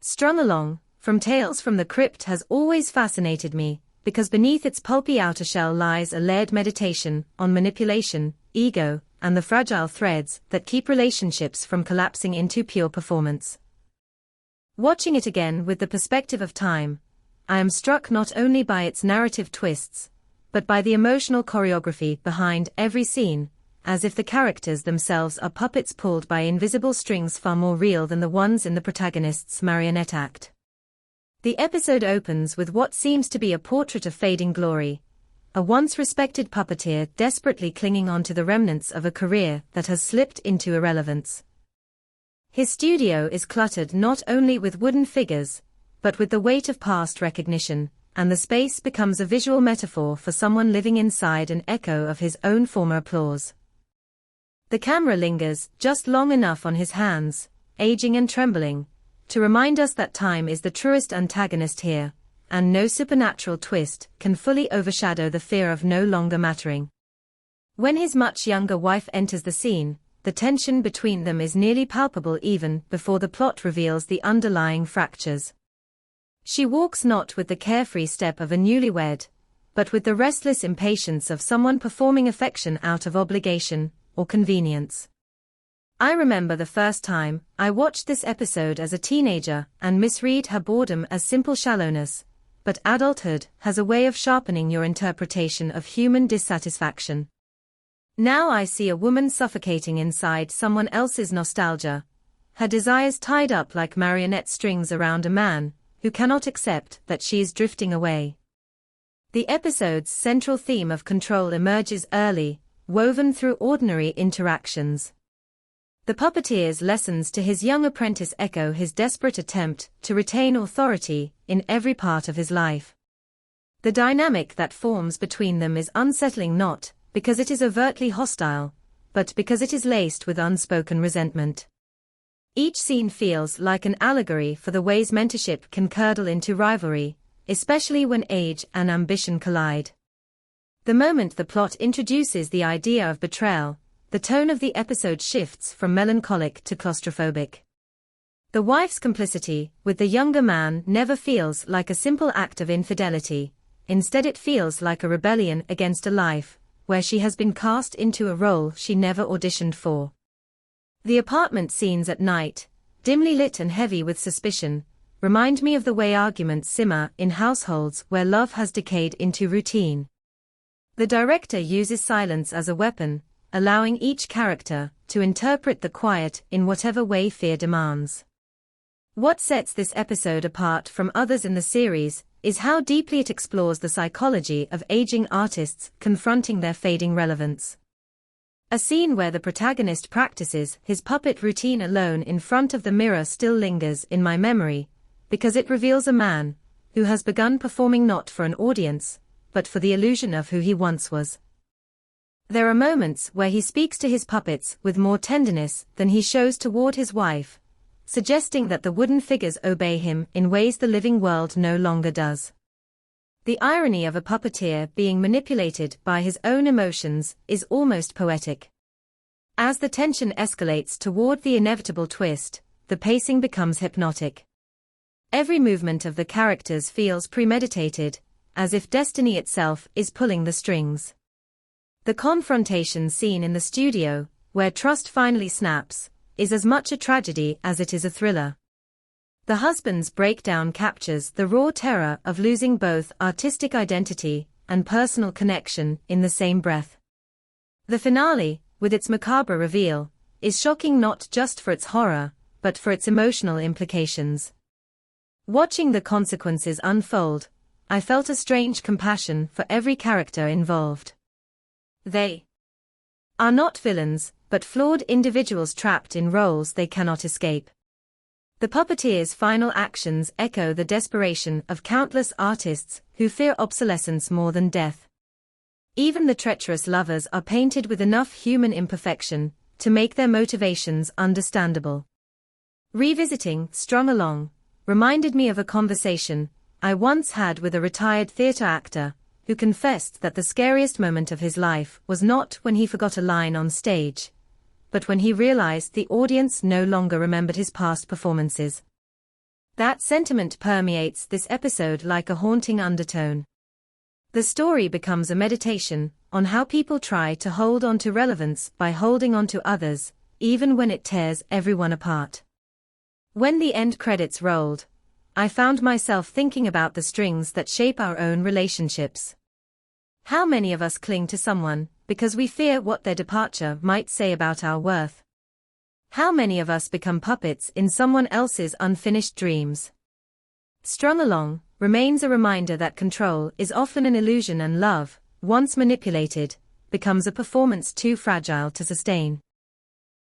Strung along, from Tales from the Crypt has always fascinated me, because beneath its pulpy outer shell lies a layered meditation on manipulation, ego, and the fragile threads that keep relationships from collapsing into pure performance. Watching it again with the perspective of time, I am struck not only by its narrative twists, but by the emotional choreography behind every scene, as if the characters themselves are puppets pulled by invisible strings far more real than the ones in the protagonist's marionette act. The episode opens with what seems to be a portrait of fading glory, a once respected puppeteer desperately clinging on to the remnants of a career that has slipped into irrelevance. His studio is cluttered not only with wooden figures, but with the weight of past recognition, and the space becomes a visual metaphor for someone living inside an echo of his own former applause. The camera lingers just long enough on his hands, aging and trembling, to remind us that time is the truest antagonist here, and no supernatural twist can fully overshadow the fear of no longer mattering. When his much younger wife enters the scene, the tension between them is nearly palpable even before the plot reveals the underlying fractures. She walks not with the carefree step of a newlywed, but with the restless impatience of someone performing affection out of obligation or convenience. I remember the first time I watched this episode as a teenager and misread her boredom as simple shallowness, but adulthood has a way of sharpening your interpretation of human dissatisfaction. Now I see a woman suffocating inside someone else's nostalgia, her desires tied up like marionette strings around a man who cannot accept that she is drifting away. The episode's central theme of control emerges early, woven through ordinary interactions. The puppeteer's lessons to his young apprentice echo his desperate attempt to retain authority in every part of his life. The dynamic that forms between them is unsettling not because it is overtly hostile, but because it is laced with unspoken resentment. Each scene feels like an allegory for the ways mentorship can curdle into rivalry, especially when age and ambition collide. The moment the plot introduces the idea of betrayal, the tone of the episode shifts from melancholic to claustrophobic. The wife's complicity with the younger man never feels like a simple act of infidelity, instead it feels like a rebellion against a life where she has been cast into a role she never auditioned for. The apartment scenes at night, dimly lit and heavy with suspicion, remind me of the way arguments simmer in households where love has decayed into routine. The director uses silence as a weapon, allowing each character to interpret the quiet in whatever way fear demands. What sets this episode apart from others in the series is how deeply it explores the psychology of aging artists confronting their fading relevance. A scene where the protagonist practices his puppet routine alone in front of the mirror still lingers in my memory, because it reveals a man who has begun performing not for an audience, but for the illusion of who he once was. There are moments where he speaks to his puppets with more tenderness than he shows toward his wife, suggesting that the wooden figures obey him in ways the living world no longer does. The irony of a puppeteer being manipulated by his own emotions is almost poetic. As the tension escalates toward the inevitable twist, the pacing becomes hypnotic. Every movement of the characters feels premeditated, as if destiny itself is pulling the strings. The confrontation scene in the studio, where trust finally snaps, is as much a tragedy as it is a thriller. The husband's breakdown captures the raw terror of losing both artistic identity and personal connection in the same breath. The finale, with its macabre reveal, is shocking not just for its horror, but for its emotional implications. Watching the consequences unfold, I felt a strange compassion for every character involved. They are not villains, but flawed individuals trapped in roles they cannot escape. The puppeteer's final actions echo the desperation of countless artists who fear obsolescence more than death. Even the treacherous lovers are painted with enough human imperfection to make their motivations understandable. Revisiting Strung Along reminded me of a conversation I once had with a retired theatre actor who confessed that the scariest moment of his life was not when he forgot a line on stage, but when he realized the audience no longer remembered his past performances. That sentiment permeates this episode like a haunting undertone. The story becomes a meditation on how people try to hold on to relevance by holding on to others, even when it tears everyone apart. When the end credits rolled, I found myself thinking about the strings that shape our own relationships. How many of us cling to someone because we fear what their departure might say about our worth? How many of us become puppets in someone else's unfinished dreams? Strung Along remains a reminder that control is often an illusion and love, once manipulated, becomes a performance too fragile to sustain.